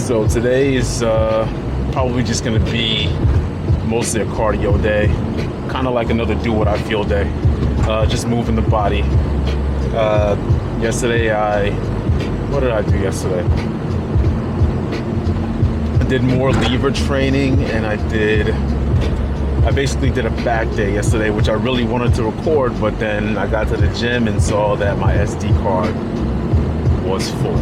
So today is probably just going to be mostly a cardio day, kind of like another do what I feel day, just moving the body. What did I do yesterday? I did more lever training, and I basically did a back day yesterday, which I really wanted to record, but then I got to the gym and saw that my SD card was full.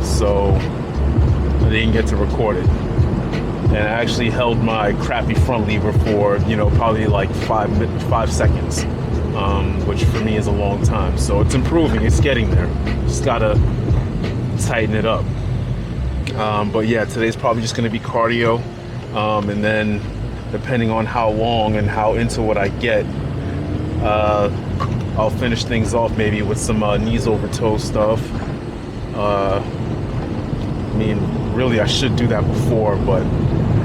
So I didn't get to record it. And I actually held my crappy front lever for, probably like 5 seconds, which for me is a long time. So it's improving, it's getting there. Just gotta tighten it up. But yeah, today's probably just gonna be cardio. And then depending on how long and how into it I get, I'll finish things off maybe with some knees over toes stuff. Really I should do that before, but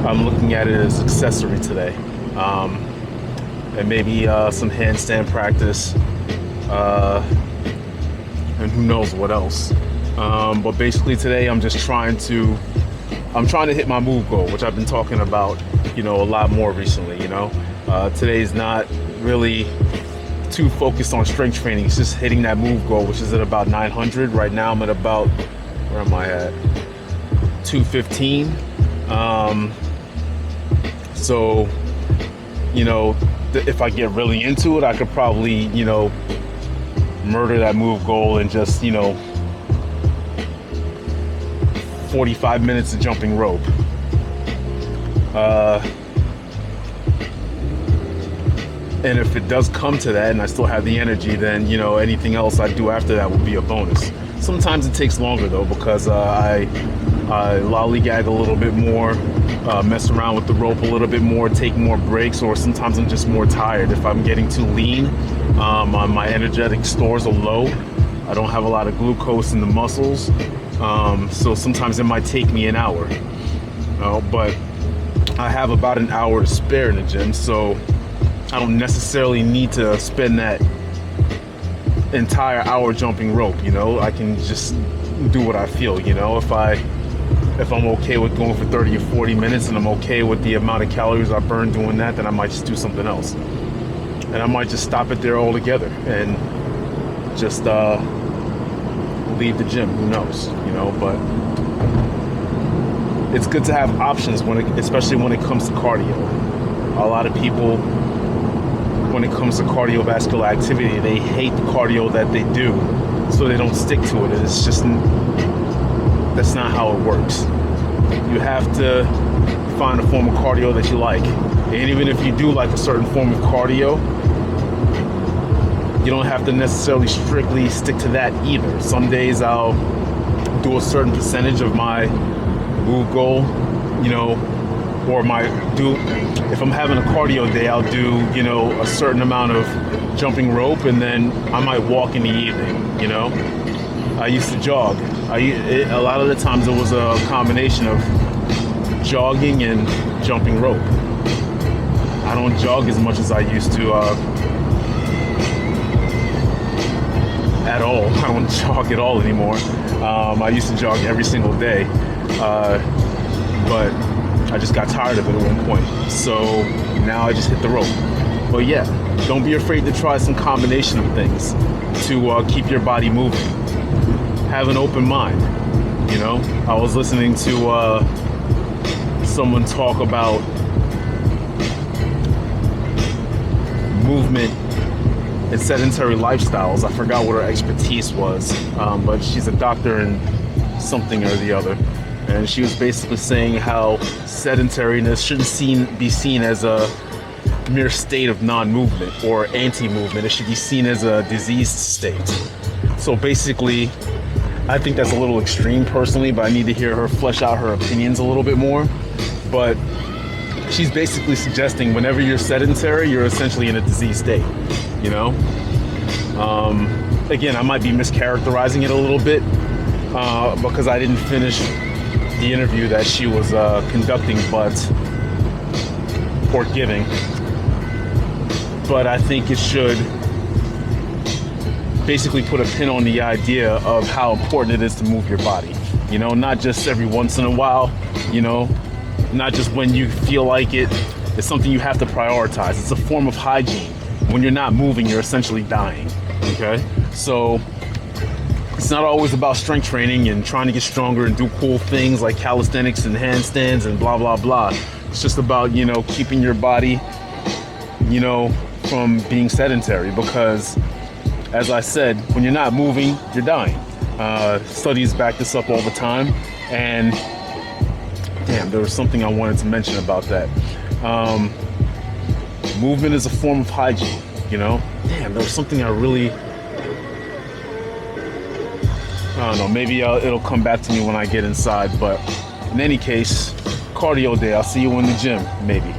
I'm looking at it as accessory today. And maybe some handstand practice, and who knows what else. But basically today I'm trying to hit my move goal, which I've been talking about, a lot more recently. Today's not really too focused on strength training. It's just hitting that move goal, which is at about 900. Right now I'm at about, where am I at? 215. So, if I get really into it, I could probably, murder that move goal in just, 45 minutes of jumping rope. And if it does come to that and I still have the energy, then, anything else I do after that will be a bonus. Sometimes it takes longer though, because I lollygag a little bit more, mess around with the rope a little bit more, take more breaks, or sometimes I'm just more tired. If I'm getting too lean, my energetic stores are low. I don't have a lot of glucose in the muscles, so sometimes it might take me an hour. But I have about an hour to spare in the gym, so I don't necessarily need to spend that entire hour jumping rope. I can just do what I feel. If I'm okay with going for 30 or 40 minutes and I'm okay with the amount of calories I burn doing that, then I might just do something else. And I might just stop it there altogether and just leave the gym. Who knows? But it's good to have options especially when it comes to cardio. A lot of people, when it comes to cardiovascular activity, they hate the cardio that they do, so they don't stick to it. It's just, that's not how it works. You have to find a form of cardio that you like. And even if you do like a certain form of cardio, you don't have to necessarily strictly stick to that either. Some days I'll do a certain percentage of my move goal, or if I'm having a cardio day, I'll do, a certain amount of jumping rope, and then I might walk in the evening, I used to jog. A lot of the times it was a combination of jogging and jumping rope. I don't jog as much as I used to at all. I don't jog at all anymore. I used to jog every single day, but I just got tired of it at one point. So now I just hit the rope. But yeah, don't be afraid to try some combination of things to keep your body moving. Have an open mind. I was listening to someone talk about movement and sedentary lifestyles. I forgot what her expertise was, but she's a doctor in something or the other. And she was basically saying how sedentariness shouldn't be seen as a mere state of non-movement or anti-movement. It should be seen as a diseased state. So basically, I think that's a little extreme personally, but I need to hear her flesh out her opinions a little bit more. But she's basically suggesting whenever you're sedentary, you're essentially in a diseased state, Again, I might be mischaracterizing it a little bit because I didn't finish the interview that she was conducting, or giving. But I think it should basically put a pin on the idea of how important it is to move your body. You know, not just every once in a while, you know, not just when you feel like it. It's something you have to prioritize. It's a form of hygiene. When you're not moving, you're essentially dying. Okay? So it's not always about strength training and trying to get stronger and do cool things like calisthenics and handstands and blah, blah, blah. It's just about, you know, keeping your body, you know, from being sedentary, because as I said, when you're not moving, you're dying. Studies back this up all the time. And damn, there was something I wanted to mention about that. Movement is a form of hygiene, you know? Damn, there was something I don't know, maybe it'll come back to me when I get inside. But in any case, cardio day. I'll see you in the gym, maybe.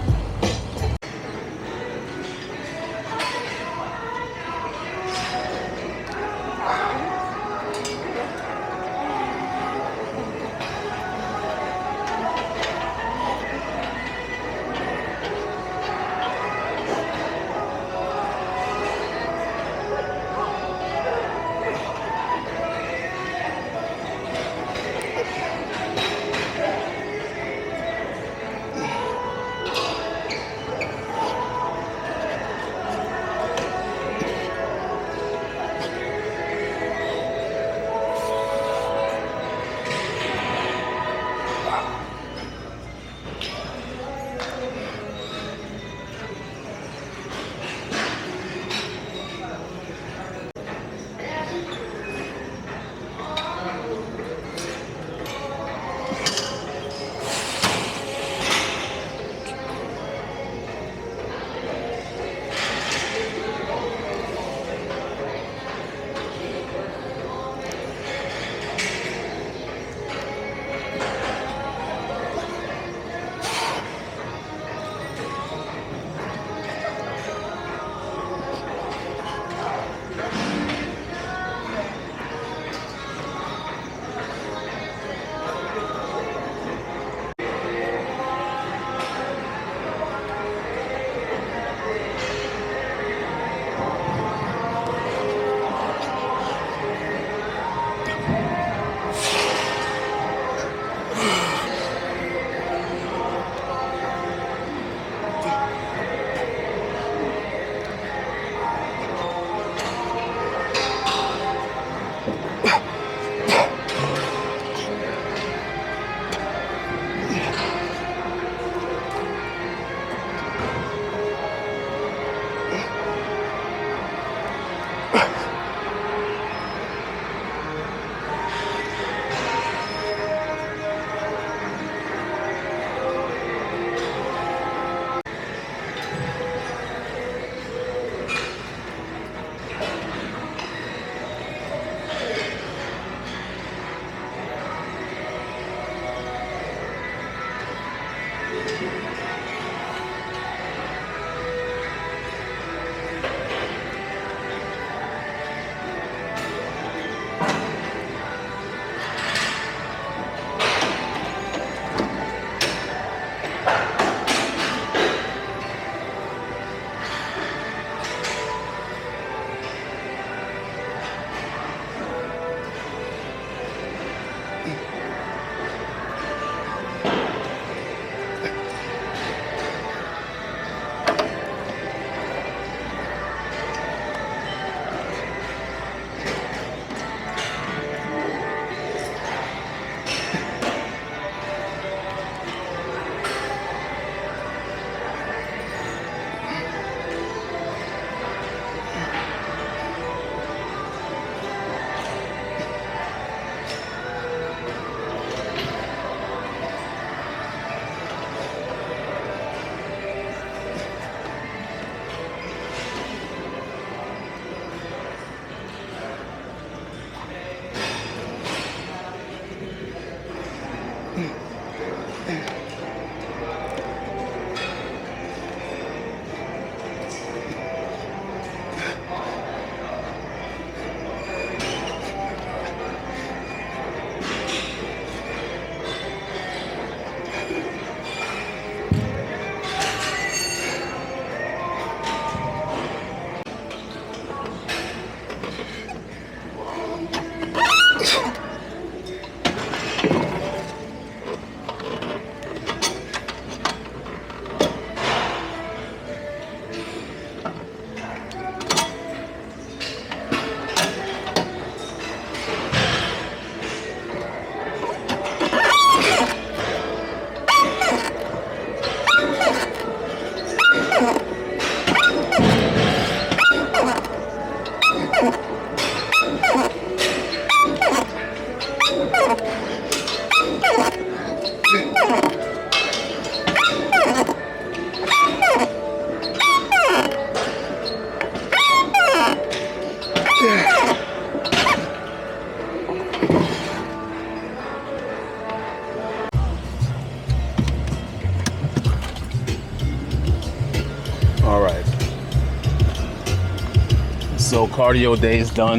cardio day is done.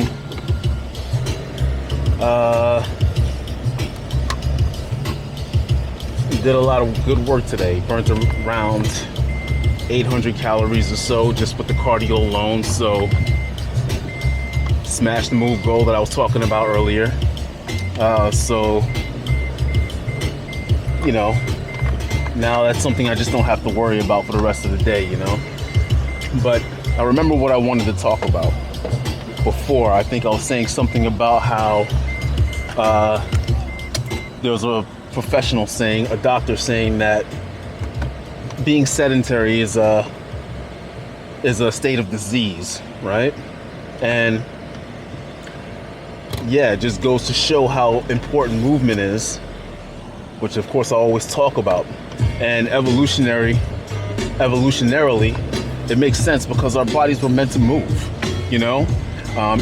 Did a lot of good work today. Burnt around 800 calories or so just with the cardio alone. So smashed the move goal that I was talking about earlier. So you know, now that's something I just don't have to worry about for the rest of the day, you know. But I remember what I wanted to talk about before. I think I was saying something about how there was a professional saying, a doctor saying that being sedentary is a state of disease, right? And yeah, it just goes to show how important movement is, which of course I always talk about. And evolutionarily, it makes sense because our bodies were meant to move, you know?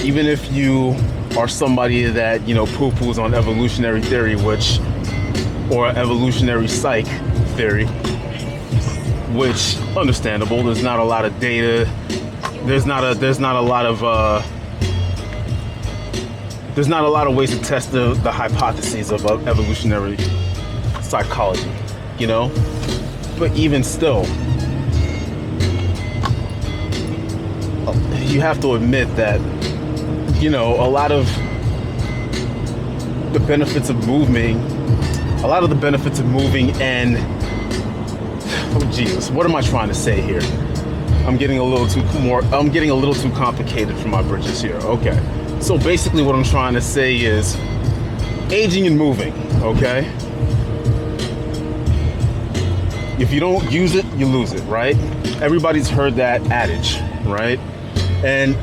Even if you are somebody that, you know, poo-poos on evolutionary theory, or evolutionary psych theory, which understandable. There's not a lot of data. There's not a lot of ways to test the hypotheses of evolutionary psychology, you know. But even still, you have to admit that, you know, a lot of the benefits of moving and oh Jesus, what am I trying to say here? I'm getting a little too complicated for my britches here. Okay. So basically what I'm trying to say is aging and moving, okay? If you don't use it, you lose it, right? Everybody's heard that adage, right? And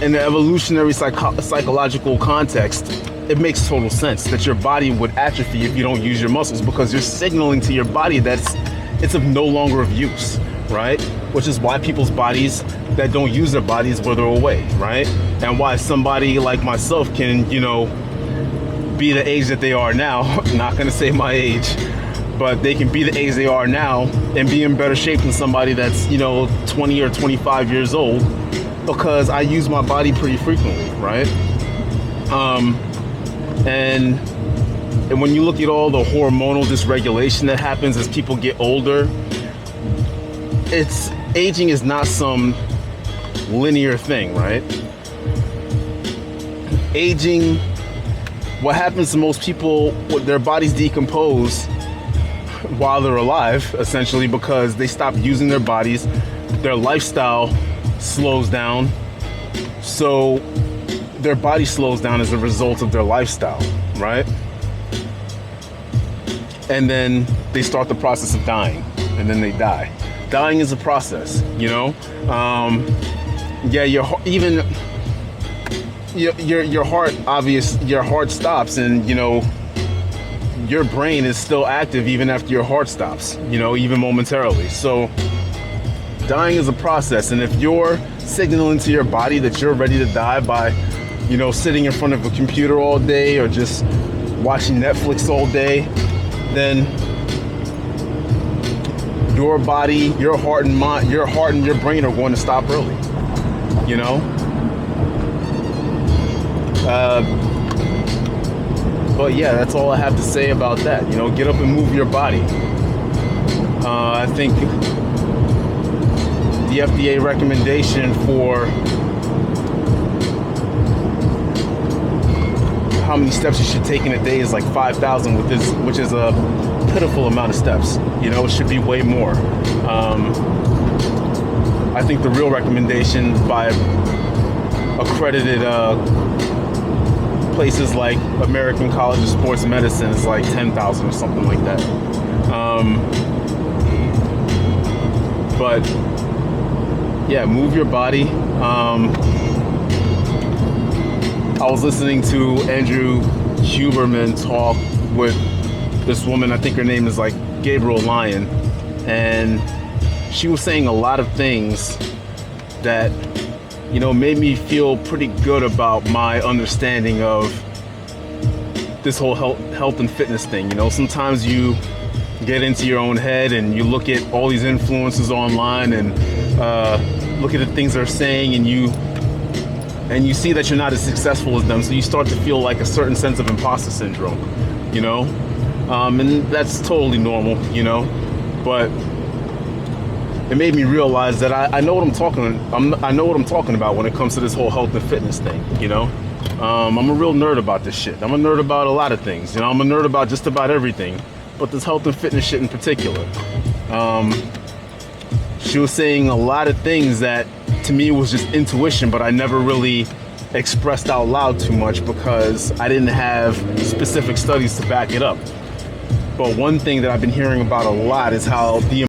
in the evolutionary psychological context, it makes total sense that your body would atrophy if you don't use your muscles, because you're signaling to your body that it's of no longer of use, right? Which is why people's bodies that don't use their bodies wither away, right? And why somebody like myself can, you know, be the age that they are now. I'm not gonna say my age, but they can be the age they are now and be in better shape than somebody that's, you know, 20 or 25 years old, because I use my body pretty frequently, right? And when you look at all the hormonal dysregulation that happens as people get older, aging is not some linear thing, right? Aging, what happens to most people, their bodies decompose while they're alive, essentially, because they stop using their bodies. Their lifestyle slows down, so their body slows down as a result of their lifestyle, right? And then they start the process of dying, and then they die. Dying is a process, you know. Yeah, your heart stops, and you know your brain is still active even after your heart stops, you know, even momentarily. So dying is a process, and if you're signaling to your body that you're ready to die by, you know, sitting in front of a computer all day or just watching Netflix all day, then your body, your heart and mind, your heart and your brain are going to stop early, you know? But yeah, that's all I have to say about that. You know, get up and move your body. I think the FDA recommendation for how many steps you should take in a day is like 5,000, which is a pitiful amount of steps. You know, it should be way more. I think the real recommendation by accredited places like American College of Sports Medicine is like 10,000 or something like that. But yeah, move your body. I was listening to Andrew Huberman talk with this woman, I think her name is like Gabriel Lyon, and she was saying a lot of things that, you know, made me feel pretty good about my understanding of this whole health and fitness thing. You know, sometimes you get into your own head and you look at all these influencers online and look at the things they're saying, and you and you see that you're not as successful as them, so you start to feel like a certain sense of imposter syndrome, you know, and that's totally normal, you know, but it made me realize that I know what I know what I'm talking about when it comes to this whole health and fitness thing, you know. I'm a real nerd about this shit. I'm a nerd about a lot of things, you know. I'm a nerd about just about everything, but this health and fitness shit in particular. She was saying a lot of things that to me was just intuition, but I never really expressed out loud too much because I didn't have specific studies to back it up. But one thing that I've been hearing about a lot is how the